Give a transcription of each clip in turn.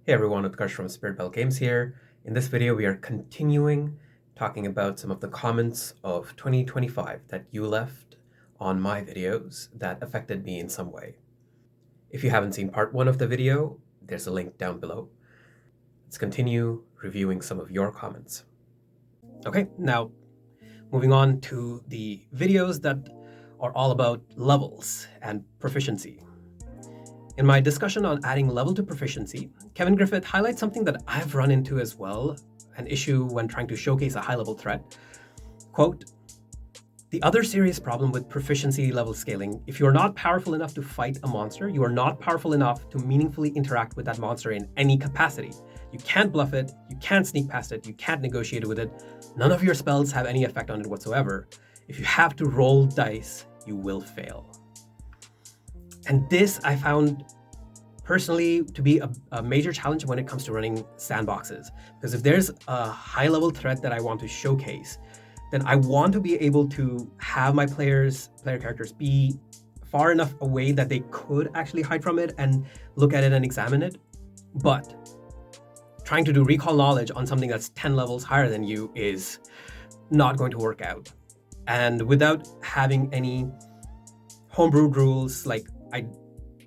Hey everyone, Utkarsh from Spirit Games here. In this video, we are continuing talking about some of the comments of 2025 that you left on my videos that affected me in some way. If you haven't seen part 1 of the video, there's a link down below. Let's continue reviewing some of your comments. Okay, now moving on to the videos that are all about levels and proficiency. In my discussion on adding level to proficiency, Kevin Griffith highlights something that I've run into as well, an issue when trying to showcase a high-level threat. Quote, "The other serious problem with proficiency level scaling, if you're not powerful enough to fight a monster, you are not powerful enough to meaningfully interact with that monster in any capacity. You can't bluff it, you can't sneak past it, you can't negotiate with it. None of your spells have any effect on it whatsoever. If you have to roll dice, you will fail." And this I found personally to be a major challenge when it comes to running sandboxes. Because if there's a high-level threat that I want to showcase, then I want to be able to have my player characters be far enough away that they could actually hide from it and look at it and examine it. But trying to do recall knowledge on something that's 10 levels higher than you is not going to work out. And without having any homebrewed rules like I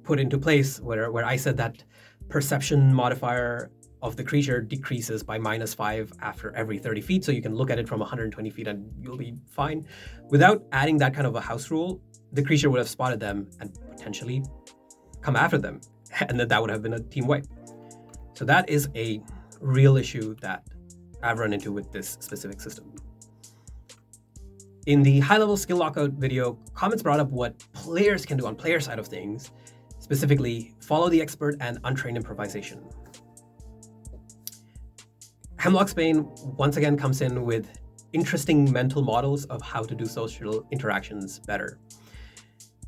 put into place where I said that perception modifier of the creature decreases by -5 after every 30 feet, so you can look at it from 120 feet and you'll be fine. Without adding that kind of a house rule, the creature would have spotted them and potentially come after them, and then that would have been a team wipe. So that is a real issue that I've run into with this specific system. In the high-level skill lockout video, comments brought up what players can do on player side of things, specifically follow the expert and untrained improvisation. Hemlock's Bane once again comes in with interesting mental models of how to do social interactions better.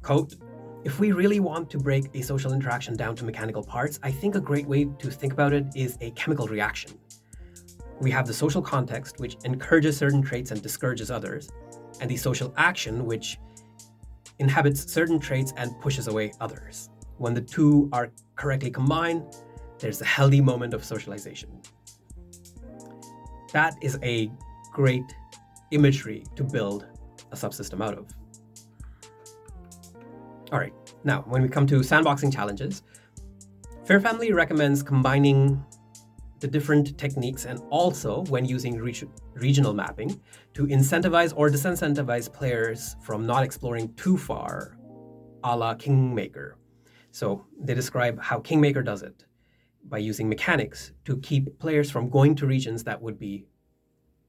Quote, "If we really want to break a social interaction down to mechanical parts, I think a great way to think about it is a chemical reaction. We have the social context, which encourages certain traits and discourages others, and the social action, which inhabits certain traits and pushes away others. When the two are correctly combined, there's a healthy moment of socialization." That is a great imagery to build a subsystem out of. All right, now when we come to sandboxing challenges, Fair Family recommends combining the different techniques and also when using regional mapping to incentivize or disincentivize players from not exploring too far, a la Kingmaker. So they describe how Kingmaker does it by using mechanics to keep players from going to regions that would be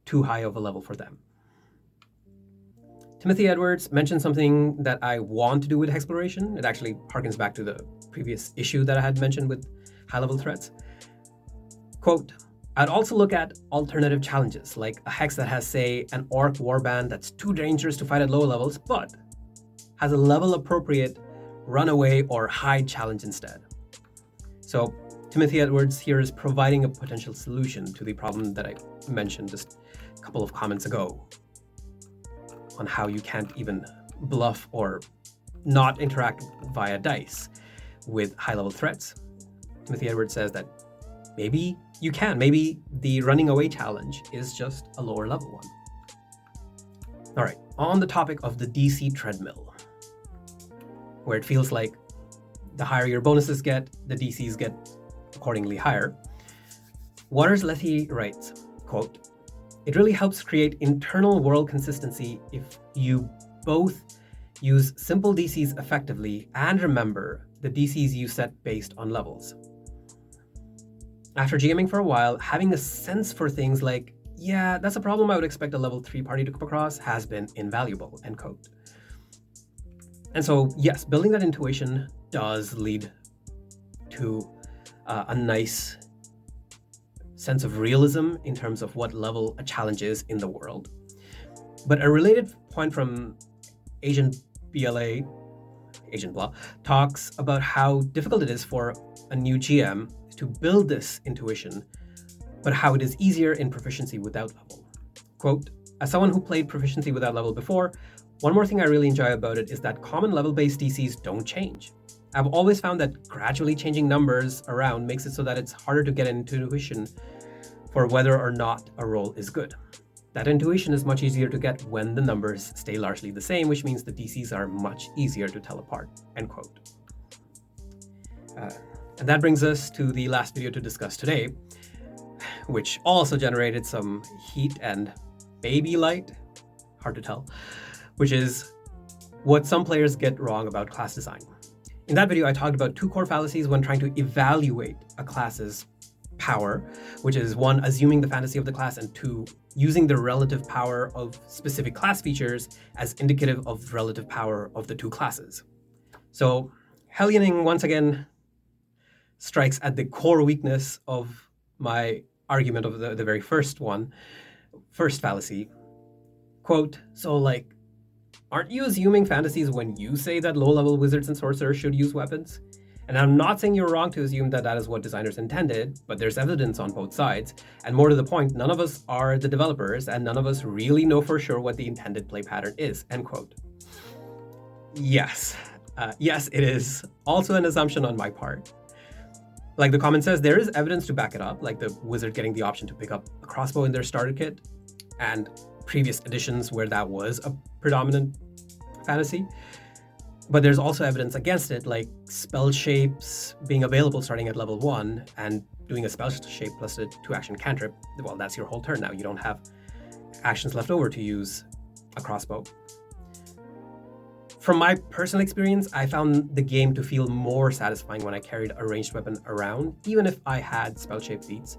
too high of a level for them. Timothy Edwards mentioned something that I want to do with exploration. It actually harkens back to the previous issue that I had mentioned with high-level threats. Quote, "I'd also look at alternative challenges, like a hex that has, say, an orc warband that's too dangerous to fight at low levels, but has a level-appropriate runaway or hide challenge instead." So Timothy Edwards here is providing a potential solution to the problem that I mentioned just a couple of comments ago on how you can't even bluff or not interact via dice with high-level threats. Timothy Edwards says that maybe you can. Maybe the running away challenge is just a lower level one. All right, on the topic of the DC Treadmill, where it feels like the higher your bonuses get, the DCs get accordingly higher. Waters Lethy writes, quote, "It really helps create internal world consistency if you both use simple DCs effectively and remember the DCs you set based on levels. After GMing for a while, having a sense for things like, yeah, that's a problem I would expect a level 3 party to come across has been invaluable," end quote. And so, yes, building that intuition does lead to a nice sense of realism in terms of what level a challenge is in the world. But a related point from Agent Blah, talks about how difficult it is for a new GM to build this intuition, but how it is easier in Proficiency without level. Quote, "As someone who played Proficiency without level before, one more thing I really enjoy about it is that common level-based DCs don't change. I've always found that gradually changing numbers around makes it so that it's harder to get an intuition for whether or not a roll is good. That intuition is much easier to get when the numbers stay largely the same, which means the DCs are much easier to tell apart, end quote. And that brings us to the last video to discuss today, which also generated some heat and baby light, hard to tell, which is what some players get wrong about class design. In that video, I talked about 2 core fallacies when trying to evaluate a class's power, which is 1, assuming the fantasy of the class, and 2, using the relative power of specific class features as indicative of relative power of the 2 classes. So Hellioning once again strikes at the core weakness of my argument of the very first fallacy. Quote, so like, aren't you assuming fantasies when you say that low-level wizards and sorcerers should use weapons? And I'm not saying you're wrong to assume that that is what designers intended, but there's evidence on both sides. And more to the point, none of us are the developers, and none of us really know for sure what the intended play pattern is, end quote. Yes, it is also an assumption on my part. Like the comment says, there is evidence to back it up, like the wizard getting the option to pick up a crossbow in their starter kit, and previous editions where that was a predominant fantasy. But there's also evidence against it, like spell shapes being available starting at level 1 and doing a spell shape plus a 2-action cantrip. Well, that's your whole turn now. You don't have actions left over to use a crossbow. From my personal experience, I found the game to feel more satisfying when I carried a ranged weapon around, even if I had spell shape feats.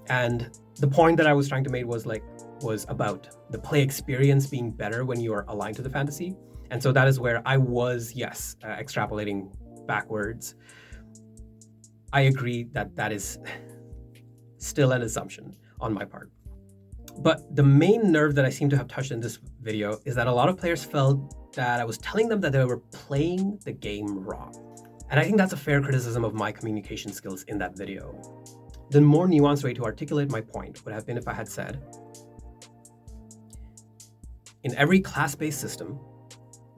And the point that I was trying to make was about the play experience being better when you are aligned to the fantasy. And so that is where I was, extrapolating backwards. I agree that is still an assumption on my part. But the main nerve that I seem to have touched in this video is that a lot of players felt that I was telling them that they were playing the game wrong. And I think that's a fair criticism of my communication skills in that video. The more nuanced way to articulate my point would have been if I had said, in every class-based system,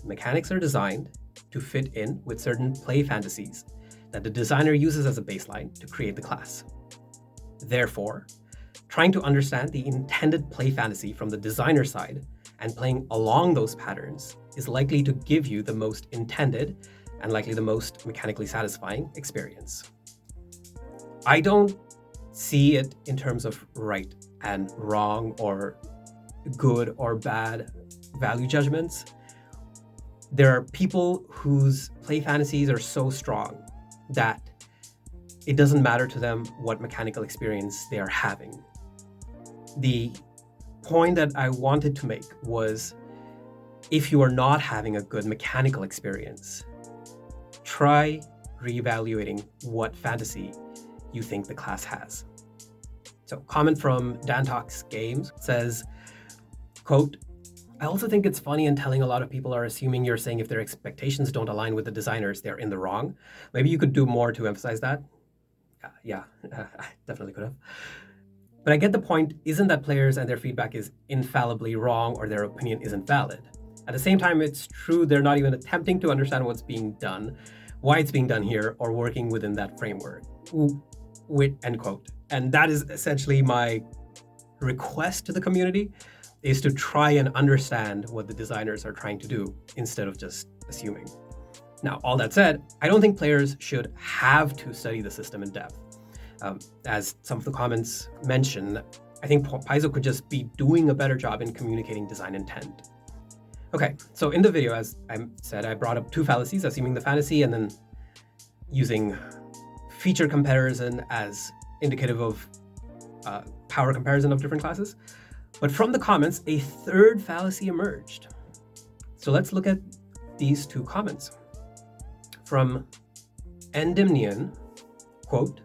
mechanics are designed to fit in with certain play fantasies that the designer uses as a baseline to create the class. Therefore, trying to understand the intended play fantasy from the designer side and playing along those patterns is likely to give you the most intended and likely the most mechanically satisfying experience. I don't see it in terms of right and wrong or good or bad value judgments. There are people whose play fantasies are so strong that it doesn't matter to them what mechanical experience they are having. The point that I wanted to make was, if you are not having a good mechanical experience, try reevaluating what fantasy you think the class has. So, comment from Dan Talks Games says, quote, I also think it's funny and telling a lot of people are assuming you're saying if their expectations don't align with the designers, they're in the wrong. Maybe you could do more to emphasize that. I definitely could have. But I get the point, isn't that players and their feedback is infallibly wrong or their opinion isn't valid. At the same time, it's true they're not even attempting to understand what's being done, why it's being done here, or working within that framework. End quote. And that is essentially my request to the community, is to try and understand what the designers are trying to do instead of just assuming. Now, all that said, I don't think players should have to study the system in depth. As some of the comments mention, I think Paizo could just be doing a better job in communicating design intent. Okay, so in the video, as I said, I brought up 2 fallacies, assuming the fantasy and then using feature comparison as indicative of power comparison of different classes. But from the comments, a third fallacy emerged. So let's look at these 2 comments. From Endymnian, quote,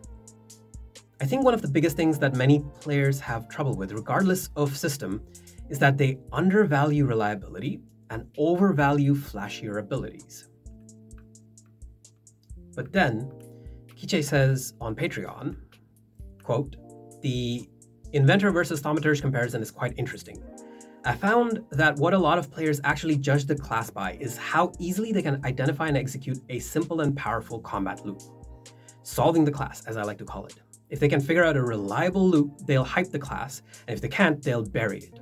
I think one of the biggest things that many players have trouble with, regardless of system, is that they undervalue reliability and overvalue flashier abilities. But then, Kiche says on Patreon, quote, the inventor versus thaumaturge comparison is quite interesting. I found that what a lot of players actually judge the class by is how easily they can identify and execute a simple and powerful combat loop. Solving the class, as I like to call it. If they can figure out a reliable loop, they'll hype the class, and if they can't, they'll bury it.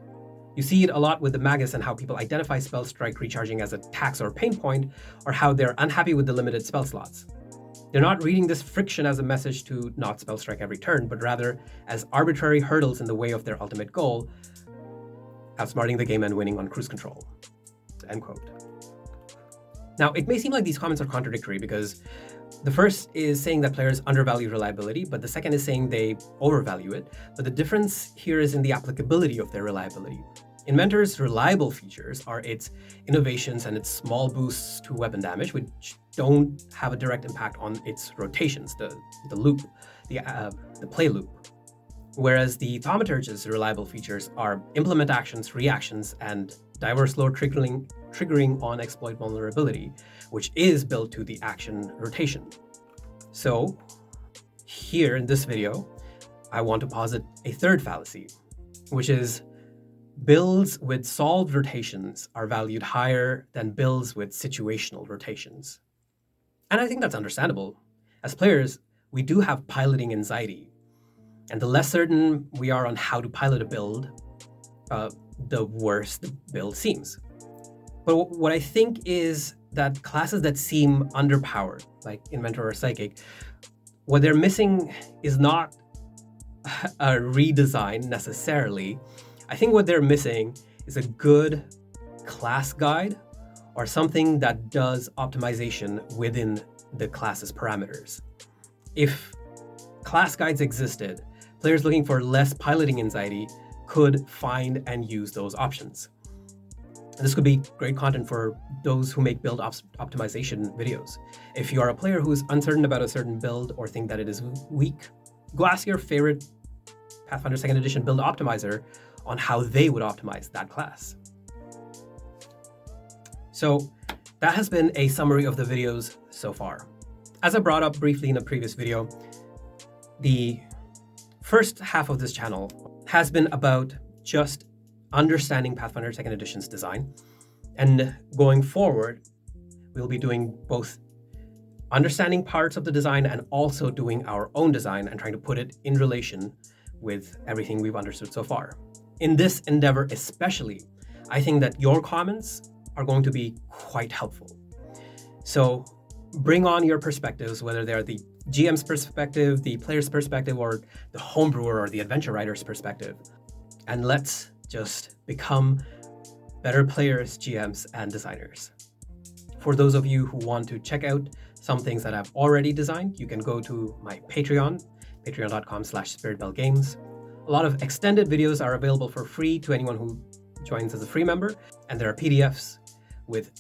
You see it a lot with the Magus and how people identify Spell Strike recharging as a tax or pain point, or how they're unhappy with the limited spell slots. They're not reading this friction as a message to not Spell Strike every turn, but rather as arbitrary hurdles in the way of their ultimate goal, outsmarting the game and winning on cruise control. End quote. Now, it may seem like these comments are contradictory because the first is saying that players undervalue reliability, but the second is saying they overvalue it. But the difference here is in the applicability of their reliability. Inventor's reliable features are its innovations and its small boosts to weapon damage, which don't have a direct impact on its rotations, the loop, the play loop. Whereas the Thaumaturge's reliable features are implement actions, reactions, and diverse load triggering on exploit vulnerability, which is built to the action rotation. So here in this video, I want to posit a third fallacy, which is builds with solved rotations are valued higher than builds with situational rotations. And I think that's understandable. As players, we do have piloting anxiety. And the less certain we are on how to pilot a build, the worse the build seems. But what I think is that classes that seem underpowered, like Inventor or Psychic, what they're missing is not a redesign necessarily. I think what they're missing is a good class guide or something that does optimization within the class's parameters. If class guides existed, players looking for less piloting anxiety could find and use those options. And this could be great content for those who make build optimization videos. If you are a player who is uncertain about a certain build or think that it is weak, go ask your favorite Pathfinder 2nd Edition build optimizer on how they would optimize that class. So that has been a summary of the videos so far. As I brought up briefly in a previous video, the first half of this channel has been about just understanding Pathfinder 2nd Edition's design. And going forward, we'll be doing both understanding parts of the design and also doing our own design and trying to put it in relation with everything we've understood so far. In this endeavor especially, I think that your comments are going to be quite helpful. So bring on your perspectives, whether they're the GM's perspective, the player's perspective, or the homebrewer or the adventure writer's perspective. And let's just become better players, GMs, and designers. For those of you who want to check out some things that I've already designed, you can go to my Patreon, patreon.com/spiritbellgames. A lot of extended videos are available for free to anyone who joins as a free member, and there are PDFs with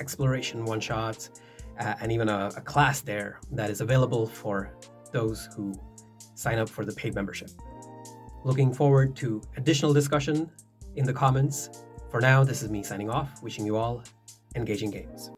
exploration one-shots, and even a class there that is available for those who sign up for the paid membership. Looking forward to additional discussion in the comments. For now, this is me signing off, wishing you all engaging games.